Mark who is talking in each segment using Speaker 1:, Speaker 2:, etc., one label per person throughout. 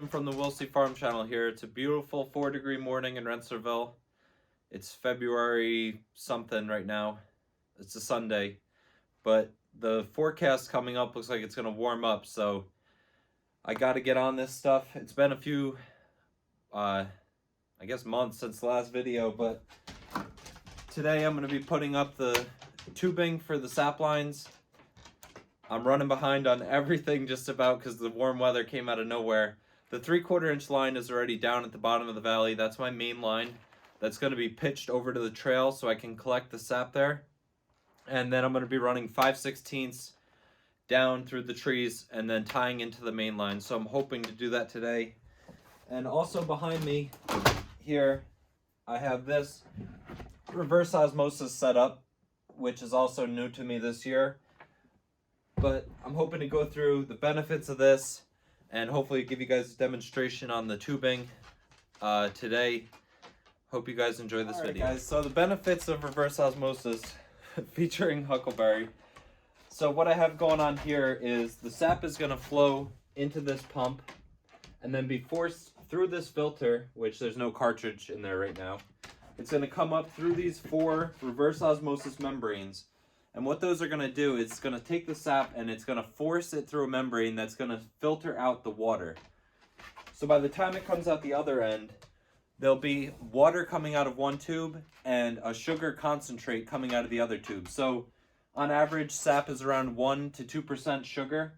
Speaker 1: I'm from the Willsey Farm channel here. It's a beautiful 4-degree morning in Rensselaerville. It's February something right now. It's a Sunday, but the forecast coming up looks like it's going to warm up, so I got to get on this stuff. It's been a few, I guess months since the last video, but today I'm going to be putting up the tubing for the sap lines. I'm running behind on everything just about because the warm weather came out of nowhere. The 3/4 inch line is already down at the bottom of the valley. That's my main line. That's going to be pitched over to the trail so I can collect the sap there. And then I'm going to be running 5/16 down through the trees and then tying into the main line. So I'm hoping to do that today. And also behind me here, I have this reverse osmosis setup, which is also new to me this year. But I'm hoping to go through the benefits of this and hopefully give you guys a demonstration on the tubing today. Hope you guys enjoy this video. Guys, so the benefits of reverse osmosis featuring huckleberry. So what I have going on here is the sap is going to flow into this pump and then be forced through this filter, which there's no cartridge in there right now. It's going to come up through these 4 reverse osmosis membranes. And what those are going to do is it's going to take the sap and it's going to force it through a membrane that's going to filter out the water. So by the time it comes out the other end, there'll be water coming out of one tube and a sugar concentrate coming out of the other tube. So on average, sap is around 1 to 2% sugar.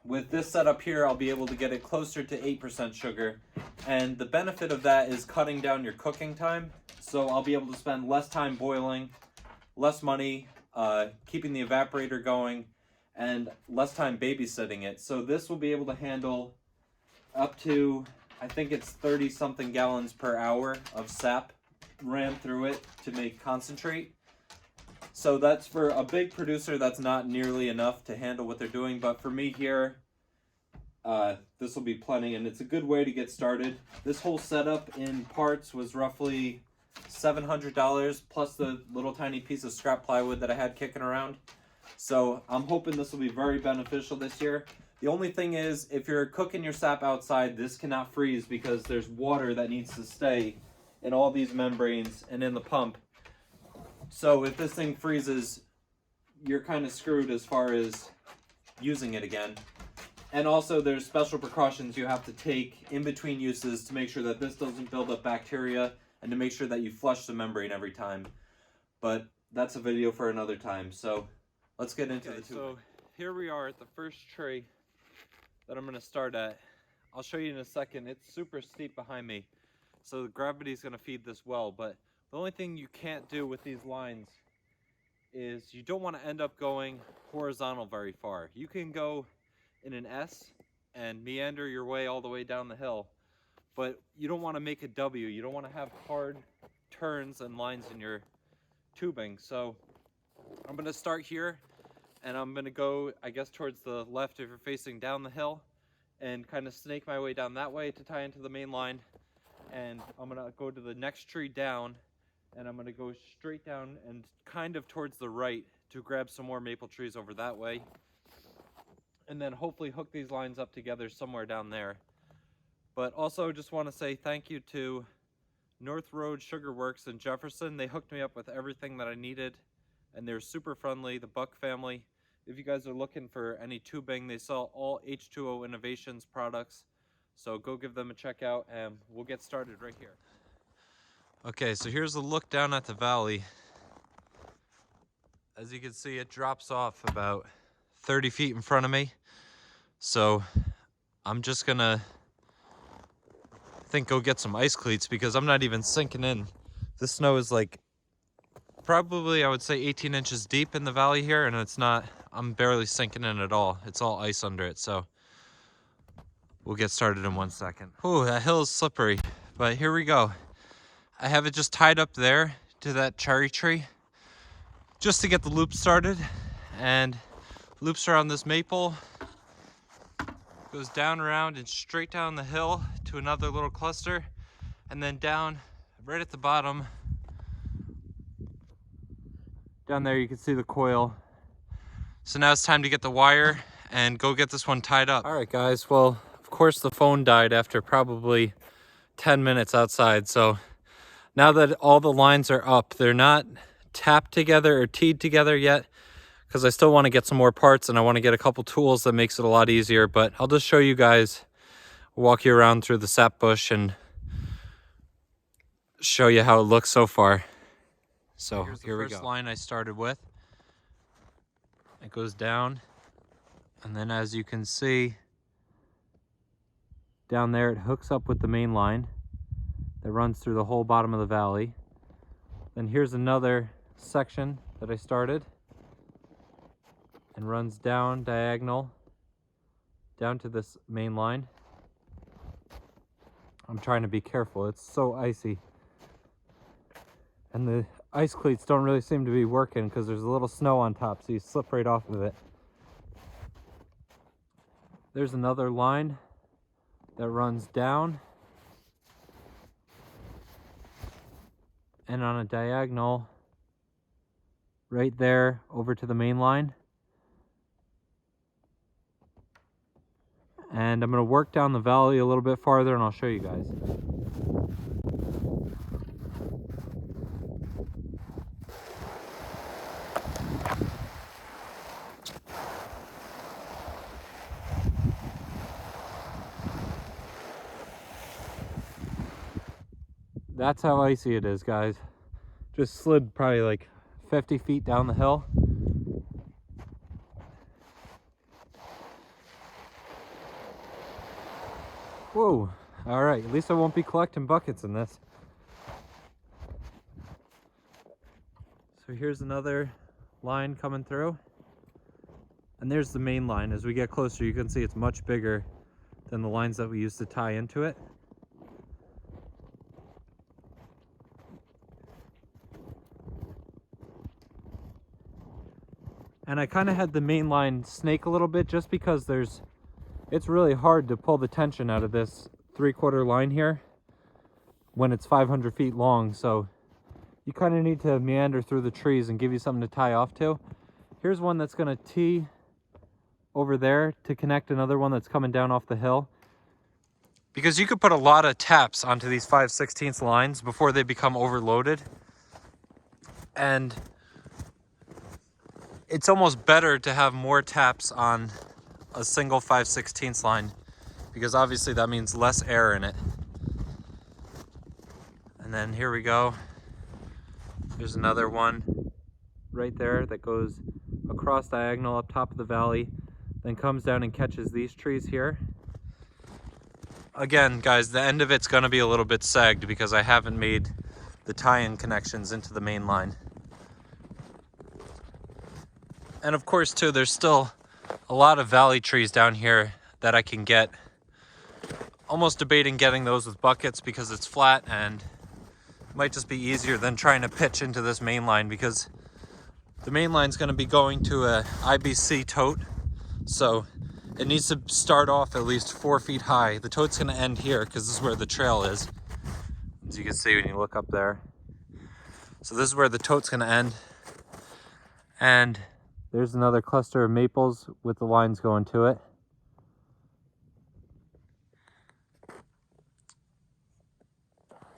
Speaker 1: With this setup here, I'll be able to get it closer to 8% sugar. And the benefit of that is cutting down your cooking time. So I'll be able to spend less time boiling, less money keeping the evaporator going, and less time babysitting it. So this will be able to handle up to, I think it's 30 something gallons per hour of sap ran through it to make concentrate. So that's for a big producer, that's not nearly enough to handle what they're doing, but for me here, this will be plenty, and it's a good way to get started. This whole setup in parts was roughly $700 plus the little tiny piece of scrap plywood that I had kicking around. So I'm hoping this will be very beneficial this year. The only thing is, if you're cooking your sap outside, this cannot freeze because there's water that needs to stay in all these membranes and in the pump. So if this thing freezes, you're kind of screwed as far as using it again. And also there's special precautions you have to take in between uses to make sure that this doesn't build up bacteria and to make sure that you flush the membrane every time. But that's a video for another time. So let's get into the tube. So here we are at the first tree that I'm going to start at. I'll show you in a second. It's super steep behind me, so the gravity is going to feed this well. But the only thing you can't do with these lines is you don't want to end up going horizontal very far. You can go in an S and meander your way all the way down the hill, but you don't want to make a W. You don't want to have hard turns and lines in your tubing. So I'm going to start here, and I'm going to go, I guess, towards the left if you're facing down the hill, and kind of snake my way down that way to tie into the main line. And I'm going to go to the next tree down, and I'm going to go straight down and kind of towards the right to grab some more maple trees over that way. And then hopefully hook these lines up together somewhere down there. But also just want to say thank you to North Road Sugar Works in Jefferson. They hooked me up with everything that I needed, and they're super friendly, the Buck family. If you guys are looking for any tubing, they sell all H2O Innovations products. So go give them a check out, and we'll get started right here. Okay, so here's a look down at the valley. As you can see, it drops off about 30 feet in front of me. So I'm just gonna go get some ice cleats because I'm not even sinking in. This snow is like probably, I would say, 18 inches deep in the valley here, and it's not, I'm barely sinking in at all. It's all ice under it, so we'll get started in 1 second. Oh, that hill is slippery, but here we go. I have it just tied up there to that cherry tree just to get the loop started, and loops around this maple, goes down around and straight down the hill to another little cluster, and then down right at the bottom. Down there you can see the coil. So now it's time to get the wire and go get this one tied up. All right guys, well, of course the phone died after probably 10 minutes outside. So now that all the lines are up, they're not tapped together or teed together yet, because I still want to get some more parts and I want to get a couple tools that makes it a lot easier. But I'll just show you guys, walk you around through the sap bush and show you how it looks so far. So here we go. First line I started with, it goes down, and then as you can see down there, it hooks up with the main line that runs through the whole bottom of the valley. Then here's another section that I started and runs down diagonal down to this main line. I'm trying to be careful, it's so icy. And the ice cleats don't really seem to be working because there's a little snow on top, so you slip right off of it. There's another line that runs down and on a diagonal right there over to the main line. And I'm going to work down the valley a little bit farther and I'll show you guys. That's how icy it is, guys. Just slid probably like 50 feet down the hill. Whoa, all right, at least I won't be collecting buckets in this. So here's another line coming through. And there's the main line. As we get closer, you can see it's much bigger than the lines that we used to tie into it. And I kind of had the main line snake a little bit just because it's really hard to pull the tension out of this 3/4 line here when it's 500 feet long. So you kind of need to meander through the trees and give you something to tie off to. Here's one that's going to tee over there to connect another one that's coming down off the hill. Because you could put a lot of taps onto these 5/16 lines before they become overloaded. And it's almost better to have more taps on a single 5/16 line, because obviously that means less air in it. And then here we go. There's another one right there that goes across diagonal up top of the valley, then comes down and catches these trees here. Again, guys, the end of it's going to be a little bit sagged because I haven't made the tie-in connections into the main line. And of course, too, there's still a lot of valley trees down here that I can get. Almost debating getting those with buckets because it's flat and it might just be easier than trying to pitch into this main line, because the main line's going to be going to a IBC tote. So it needs to start off at least 4 feet high. The tote's going to end here because this is where the trail is, as you can see when you look up there. So this is where the tote's going to end. And there's another cluster of maples with the lines going to it.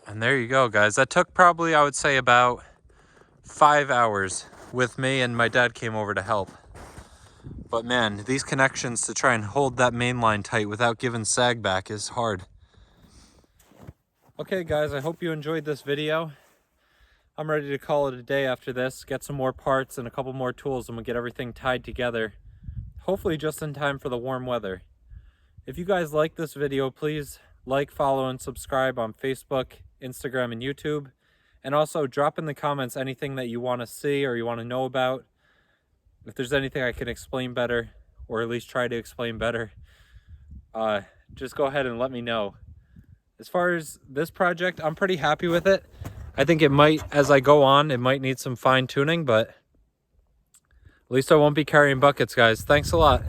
Speaker 1: And there you go, guys. That took probably, I would say, about 5 hours with me, and my dad came over to help. But man, these connections to try and hold that main line tight without giving sag back is hard. Okay, guys, I hope you enjoyed this video. I'm ready to call it a day after this, get some more parts and a couple more tools, and we'll get everything tied together, hopefully just in time for the warm weather. If you guys like this video, please like, follow, and subscribe on Facebook, Instagram, and YouTube. And also drop in the comments anything that you want to see or you want to know about. If there's anything I can explain better, or at least try to explain better, just go ahead and let me know. As far as this project, I'm pretty happy with it. I think it might, as I go on, it might need some fine tuning, but at least I won't be carrying buckets, guys. Thanks a lot.